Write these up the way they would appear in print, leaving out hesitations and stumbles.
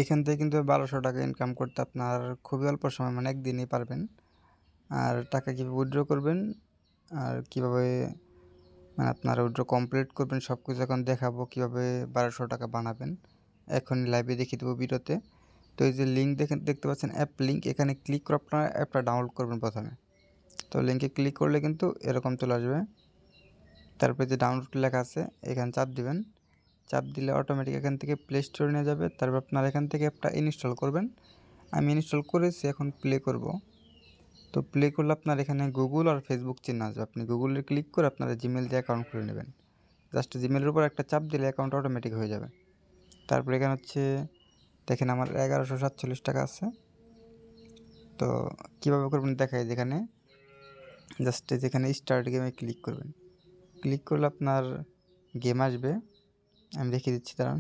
এখান থেকে কিন্তু ১২০০ টাকা ইনকাম করতে আপনার খুবই অল্প সময় মানে একদিনেই পারবেন। আর টাকা কীভাবে উইথড্র করবেন আর কীভাবে মানে আপনারা উইথড্র কমপ্লিট করবেন সব কিছু এখন দেখাবো, কীভাবে ১২০০ টাকা বানাবেন এখনই লাইভে দেখিয়ে দেবো ভিডিওতে। তো এই যে লিঙ্ক দেখতে পাচ্ছেন অ্যাপ লিঙ্ক, এখানে ক্লিক করে আপনারা অ্যাপটা ডাউনলোড করবেন প্রথমে। তো লিঙ্কে ক্লিক করলে কিন্তু এরকম চলে আসবে। তারপরে যে ডাউনলোড লেখা আছে এখানে চাপ দিবেন। চাপ দিলে অটোমেটিক এখান থেকে প্লে স্টোরে নিয়ে যাবে। তারপর আপনারা এখান থেকে অ্যাপটা ইনস্টল করবেন। আমি ইনস্টল করেছি, এখন প্লে করব। তো প্লে করলে আপনার এখানে গুগল আর ফেসবুক চিহ্ন আসবে। আপনি গুগলে ক্লিক করে আপনারা জিমেল দিয়ে অ্যাকাউন্ট খুলে নেবেন। জাস্ট জিমেলের উপর একটা চাপ দিলে অ্যাকাউন্ট অটোমেটিক হয়ে যাবে। তারপরে এখানে হচ্ছে দেখেন আমার ১১৪৭ টাকা আছে। তো কীভাবে করবেন দেখাই, যেখানে জাস্ট যেখানে স্টার্ট গেমে ক্লিক করবেন। ক্লিক করলে আপনার গেম আসবে, আমি দেখিয়ে দিচ্ছি দাঁড়ান।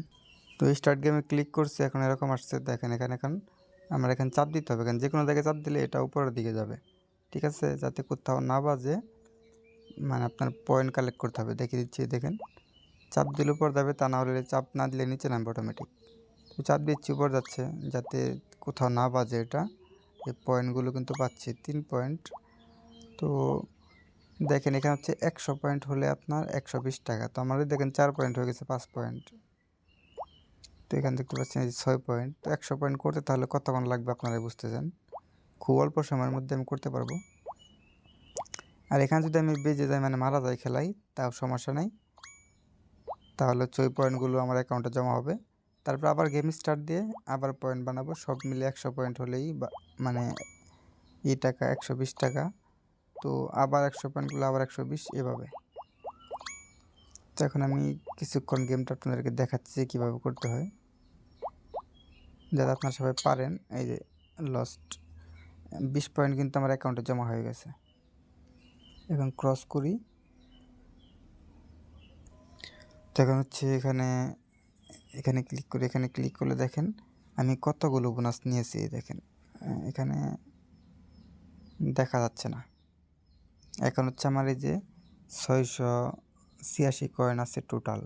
তো স্টার্ট গেমে ক্লিক করছি, এখন এরকম আসছে দেখেন। এখন আমার এখানে চাপ দিতে হবে, এখানে যে কোনো জায়গায় চাপ দিলে এটা উপরের দিকে যাবে, ঠিক আছে, যাতে কোথাও না বাজে। মানে আপনার পয়েন্ট কালেক্ট করতে হবে, দেখিয়ে দিচ্ছি দেখেন। চাপ দিলে উপর যাবে, তা না হলে চাপ না দিলে নিচে নামবে অটোমেটিক। তো চাপ দিচ্ছি উপর যাচ্ছে, যাতে কোথাও না বাজে এটা। এই পয়েন্টগুলো কিন্তু পাচ্ছি 3 পয়েন্ট। তো দেখেন এখানে হচ্ছে 100 পয়েন্ট হলে আপনার 120 টাকা। তো আমাদের দেখেন 4 পয়েন্ট হয়ে গেছে, 5 পয়েন্ট। তো এখানে দেখতে পাচ্ছেন এই 6 পয়েন্ট। তো 100 পয়েন্ট করতে তাহলে কতক্ষণ লাগবে আপনারা বুঝতেছেন। খুব অল্প সময়ের মধ্যে আমি করতে পারবো। আর এখানে যদি আমি বেজে যাই মানে মারা যাই খেলাই, তাও সমস্যা নেই। তাহলে হচ্ছে ওই পয়েন্টগুলো আমার অ্যাকাউন্টে জমা হবে। তারপর আবার গেম স্টার্ট দিয়ে আবার পয়েন্ট বানাবো। সব মিলে 100 পয়েন্ট হলেই মানে এই টাকা 120 টাকা। তো আবার 100 পয়েন্টগুলো আবার 120, এভাবে। তো এখন আমি কিছুক্ষণ গেমটা আপনাদেরকে দেখাচ্ছি কীভাবে করতে হয়, যাতে আপনারা সবাই পারেন। এই যে লস্ট 20 পয়েন্ট কিন্তু আমার অ্যাকাউন্টে জমা হয়ে গেছে। এখন ক্রস করি। তো এখন হচ্ছে এখানে ক্লিক করি। এখানে ক্লিক করলে দেখেন আমি কতগুলো বোনাস নিয়েছি। দেখেন এখানে দেখা যাচ্ছে না। এখন হচ্ছে আমার এই যে 686 কয়েন আছে টোটাল।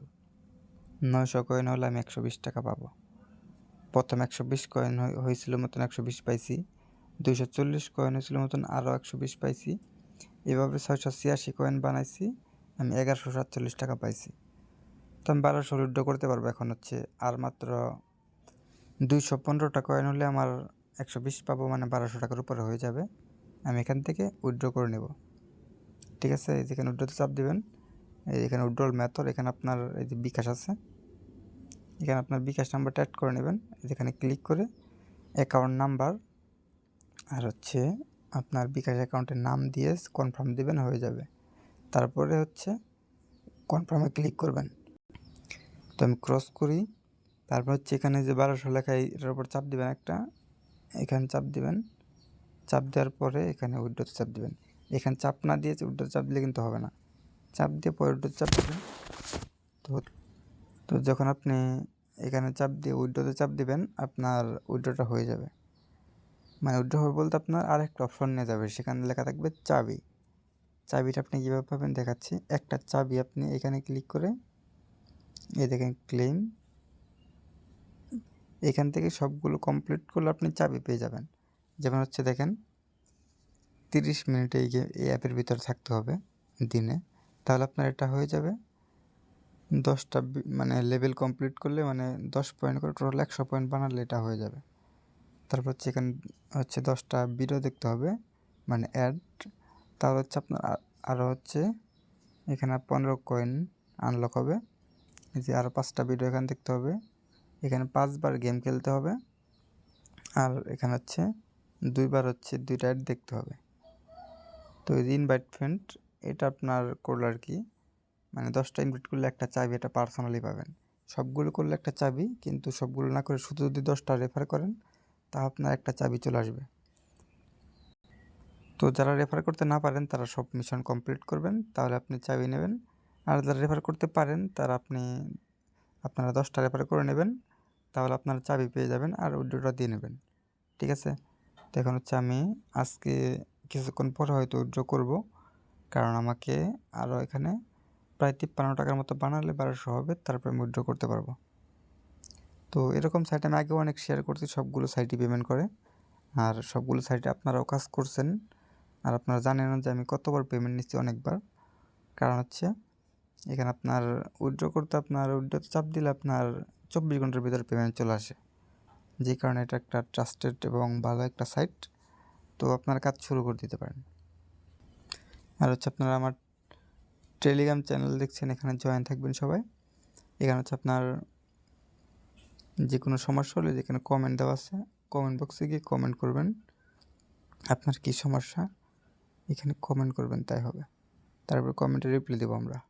900 কয়েন হলে আমি 120 টাকা পাবো। প্রথম 120 কয়েন হয়েছিল মতন 120 পাইছি। 240 কয়েন হয়েছিল মতন আরও 120 পাইছি। এভাবে 686 কয়েন বানাইছি, আমি 1147 টাকা পাইছি। তো আমি 1200 উইথড্র করতে পারবো। এখন হচ্ছে আর মাত্র 215টা কয়েন হলে আমার 120 পাবো, মানে 1200 টাকার উপরে হয়ে যাবে। আমি এখান থেকে উইথড্র করে নেব, ঠিক আছে। এই যেখানে উইথড্রতে চাপ দিবেন, এই এখানে উইথড্রল মেথড, এখানে আপনার এই যে বিকাশ আছে, এখানে আপনার বিকাশ নাম্বারটা অ্যাড করে নেবেন। যেখানে ক্লিক করে অ্যাকাউন্ট নাম্বার আর হচ্ছে আপনার বিকাশ অ্যাকাউন্টের নাম দিয়ে কনফার্ম দিবেন, হয়ে যাবে। তারপরে হচ্ছে কনফার্মে ক্লিক করবেন। তো আমি ক্রস করি। তারপর হচ্ছে এখানে যে 1200 লেখা, এটার উপর চাপ দিবেন একটা, এখানে চাপ দিবেন। চাপ দেওয়ার পরে এখানে উইথড্রতে চাপ দিবেন। এখানে চাপ না দিয়ে উইথড্রতে চাপ দিলে কিন্তু হবে না। চাপ দিয়ে পরে উইথড্রতে চাপ দিবেন। তো যখন আপনি এখানে চাপ দিয়ে উইথড্রতে চাপ দিবেন, আপনার উইথড্রটা হয়ে যাবে। মানে উইথড্র হবে বলতে আপনার আরেকটা অপশন নিয়ে যাবে, সেখানে লেখা থাকবে চাবি। চাবিটা আপনি কীভাবে পাবেন দেখাচ্ছি। একটা চাবি আপনি এখানে ক্লিক করে এই দেখেন ক্লেম, এখান থেকে সবগুলো কমপ্লিট করলে আপনি চাবি পেয়ে যাবেন। যেমন হচ্ছে দেখেন 30 মিনিট এই অ্যাপের ভিতরে থাকতে হবে দিনে, তাহলে আপনার এটা হয়ে যাবে। 10টা মানে লেভেল কমপ্লিট করলে মানে 10 পয়েন্ট করে টোটাল 100 পয়েন্ট বানালে এটা হয়ে যাবে। তারপর হচ্ছে এখানে হচ্ছে 10টা ভিডিও দেখতে হবে, মানে অ্যাড। তাহলে হচ্ছে আপনার আরও হচ্ছে এখানে 15 কয়েন আনলক হবে। এই যে আরও 5টা ভিডিও এখানে দেখতে হবে। এখানে 5 বার গেম খেলতে হবে। আর এখানে হচ্ছে 2 বার হচ্ছে 2টা অ্যাড দেখতে হবে। তো এই যে ইনভাইট ফ্রেন্ড, এটা আপনার করলে আর কি, মানে 10টা ইনভাইট করলে একটা চাবি, এটা পার্সোনালি পাবেন। সবগুলো করলে একটা চাবি, কিন্তু সবগুলো না করে শুধু যদি 10টা রেফার করেন তা আপনার একটা চাবি চলে আসবে। তো যারা রেফার করতে না পারেন তারা সব মিশন কমপ্লিট করবেন, তাহলে আপনি চাবি নেবেন। আর যারা রেফার করতে পারেন তারা আপনারা 10টা রেফার করে নেবেন, তাহলে আপনারা চাবি পেয়ে যাবেন আর উইথড্রটা দিয়ে নেবেন, ঠিক আছে। তো এখন হচ্ছে আমি আজকে কিছুক্ষণ পরে হয়তো উইথড্র করব, কারণ আমাকে আরও এখানে প্রায় 53 টাকার মতো বানালে 1200 হবে, তারপরে আমি উইথড্র করতে পারবো। তো এরকম সাইট আমি আগেও অনেক শেয়ার করছি, সবগুলো সাইটই পেমেন্ট করে। আর সবগুলো সাইটে আপনারাও কাজ করছেন। আর আপনারা জানেন যে আমি কতবার পেমেন্ট নিচ্ছি, অনেকবার। কারণ হচ্ছে এখানে আপনার উইথড্র করতে আপনার উইথড্রোতে চাপ দিলে আপনার 24 ঘন্টার ভিতরে পেমেন্ট চলে আসে। যে কারণে এটা একটা ট্রাস্টেড এবং ভালো একটা সাইট। তো আপনারা কাজ শুরু করে দিতে পারেন। আর হচ্ছে আপনারা আমার টেলিগ্রাম চ্যানেল দেখছেন, এখানে জয়েন থাকবেন সবাই। এখানে হচ্ছে আপনার যে কোনো সমস্যা হলে যেখানে কমেন্ট দেওয়া আছে, কমেন্ট বক্সে গিয়ে কমেন্ট করবেন। আপনার কী সমস্যা এখানে কমেন্ট করবেন, তাই হবে। তারপর কমেন্টে রিপ্লাই দেবো আমরা।